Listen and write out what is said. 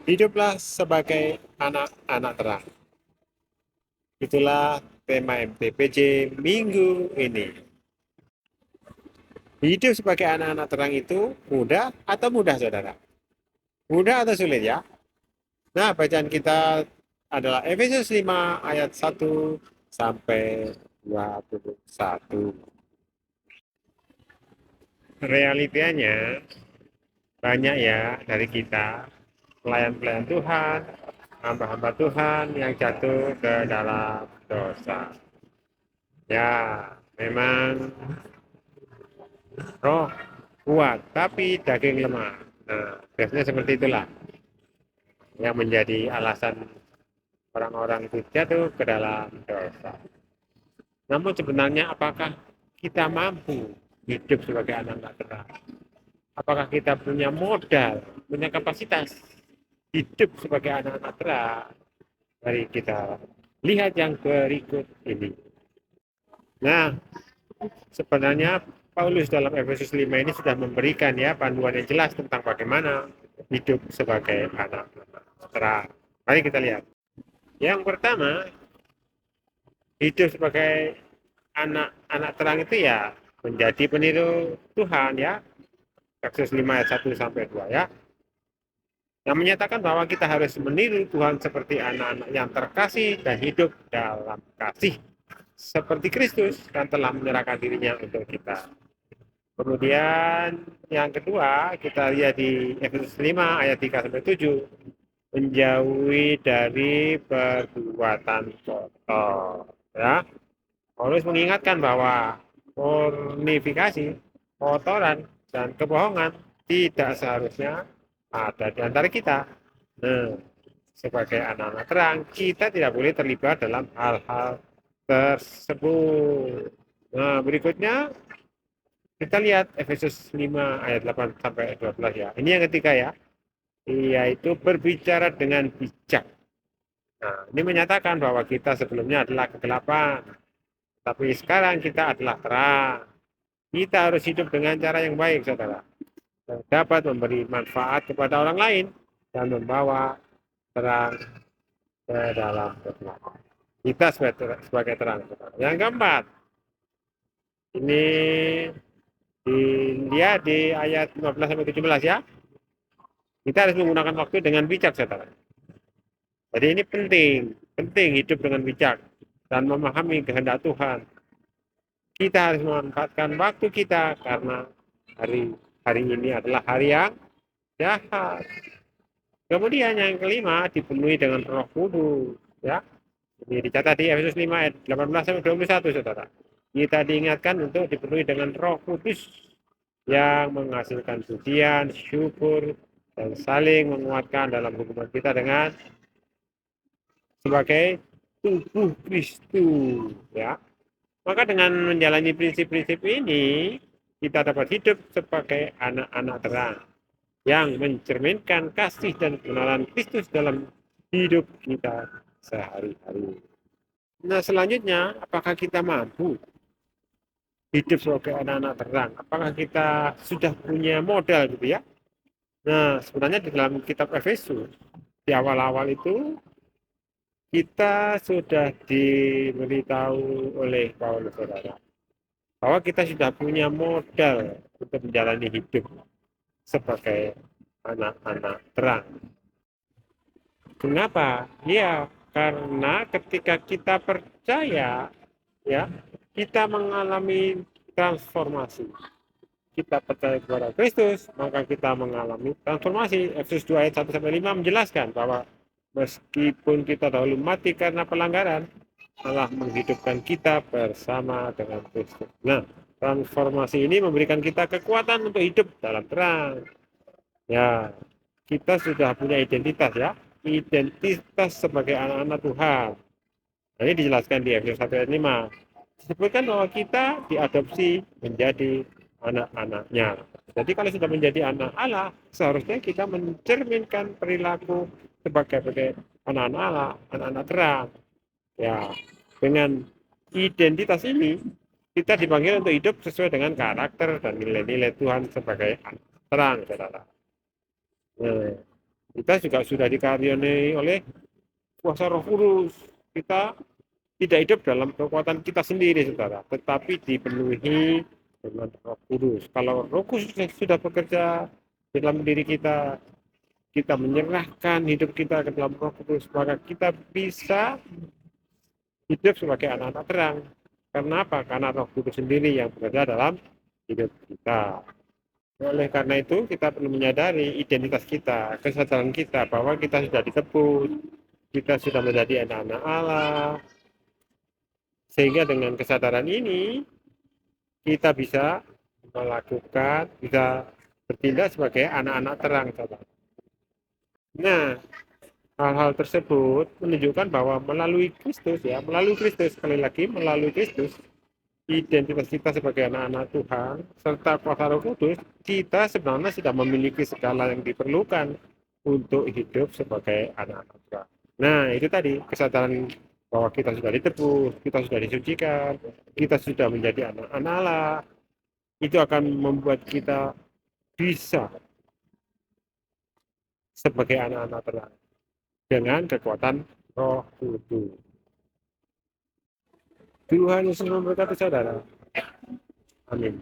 Hiduplah sebagai anak-anak terang. Itulah tema MTPJ minggu ini. Hidup sebagai anak-anak terang itu mudah atau mudah, saudara? Mudah atau sulit ya? Nah, bacaan kita adalah Efesus 5 ayat 1 sampai 21. Realitanya banyak ya dari kita, pelayan-pelayan Tuhan, hamba-hamba Tuhan yang jatuh ke dalam dosa. Ya, memang roh kuat, tapi daging lemah. Nah, biasanya seperti itulah yang menjadi alasan orang-orang itu jatuh ke dalam dosa. Namun sebenarnya apakah kita mampu hidup sebagai anak-anak terang? Apakah kita punya modal, punya kapasitas hidup sebagai anak-anak terang? Mari kita lihat yang berikut ini. Nah, sebenarnya Paulus dalam Efesus 5 ini sudah memberikan ya panduan yang jelas tentang bagaimana hidup sebagai anak terang. Mari kita lihat. Yang pertama, hidup sebagai anak-anak terang itu ya menjadi peniru Tuhan ya. Efesus 5 ayat 1 sampai 2 ya. Yang menyatakan bahwa kita harus meniru Tuhan seperti anak-anak yang terkasih dan hidup dalam kasih seperti Kristus yang telah menyerahkan dirinya untuk kita. Kemudian yang kedua kita lihat di Efesus 5 ayat 3 sampai 7, menjauhi dari perbuatan kotor ya. Paulus mengingatkan bahwa pornifikasi, kotoran dan kebohongan tidak seharusnya ada di antara kita. Nah, sebagai anak-anak terang, kita tidak boleh terlibat dalam hal-hal tersebut. Nah, berikutnya kita lihat Efesus 5 ayat 8 sampai 12 ya. Ini yang ketiga ya, yaitu berbicara dengan bijak. Nah, ini menyatakan bahwa kita sebelumnya adalah kegelapan, tapi sekarang kita adalah terang. Kita harus hidup dengan cara yang baik, saudara, yang dapat memberi manfaat kepada orang lain dan membawa terang ke dalam kegelapan. Kita sebagai terang, saudara. Yang keempat, ini dilihat di ayat 15 sampai 17 ya. Kita harus menggunakan waktu dengan bijak, saudara. Jadi ini penting hidup dengan bijak dan memahami kehendak Tuhan. Kita harus memanfaatkan waktu kita karena hari ini adalah hari yang jahat. Kemudian yang kelima dipenuhi dengan Roh Kudus, ya. Ini dicatat di Efesus 5 ayat 18 sampai 21, saudara. Kita diingatkan untuk dipenuhi dengan Roh Kudus yang menghasilkan pujian, syukur, dan saling menguatkan dalam hubungan kita dengan sebagai tubuh Kristus, ya. Maka dengan menjalani prinsip-prinsip ini, kita dapat hidup sebagai anak-anak terang yang mencerminkan kasih dan kebenaran Kristus dalam hidup kita sehari-hari. Nah, selanjutnya, apakah kita mampu hidup sebagai anak-anak terang? Apakah kita sudah punya modal gitu ya? Nah, sebenarnya di dalam kitab Efesus, di awal-awal itu kita sudah diberitahu oleh Paulus, saudara, bahwa kita sudah punya modal untuk menjalani hidup sebagai anak-anak terang. Kenapa? Ya, karena ketika kita percaya, ya, kita mengalami transformasi. Kita percaya kepada Kristus, maka kita mengalami transformasi. Efesus 2 ayat 1 sampai 5 menjelaskan bahwa meskipun kita dahulu mati karena pelanggaran, Allah menghidupkan kita bersama dengan Kristus. Nah, transformasi ini memberikan kita kekuatan untuk hidup dalam terang. Ya, kita sudah punya identitas ya, identitas sebagai anak-anak Tuhan. Nah, ini dijelaskan di Efesus 1 ayat 5. Disebutkan bahwa kita diadopsi menjadi anak-anaknya. Jadi kalau sudah menjadi anak Allah, seharusnya kita mencerminkan perilaku sebagai anak-anak Allah, anak-anak terang. Ya, dengan identitas ini, kita dipanggil untuk hidup sesuai dengan karakter dan nilai-nilai Tuhan sebagai terang, saudara. Nah, Kita juga sudah dikaruniai oleh kuasa Roh Kudus. Kita tidak hidup dalam kekuatan kita sendiri, saudara, tetapi dipenuhi dengan Roh Kudus. Kalau Roh Kudus sudah bekerja dalam diri kita, kita menyerahkan hidup kita ke dalam Roh Kudus, maka kita bisa hidup sebagai anak-anak terang. Karena apa? Karena Roh Kudus sendiri yang bekerja dalam hidup kita. Oleh karena itu, kita perlu menyadari identitas kita, kesadaran kita bahwa kita sudah ditebus, kita sudah menjadi anak-anak Allah. Sehingga dengan kesadaran ini, kita bisa melakukan, bisa bertindak sebagai anak-anak terang. Nah, hal-hal tersebut menunjukkan bahwa melalui Kristus, sekali lagi melalui Kristus, identitas kita sebagai anak-anak Tuhan serta kuasa Roh Kudus, kita sebenarnya sudah memiliki segala yang diperlukan untuk hidup sebagai anak-anak Tuhan. Nah, itu tadi kesadaran bahwa kita sudah ditebus, kita sudah disucikan, kita sudah menjadi anak-anak Allah. Itu akan membuat kita bisa sebagai anak-anak terang dengan kekuatan Roh Kudus. Tuhan Yesus memberkati saudara. Amin.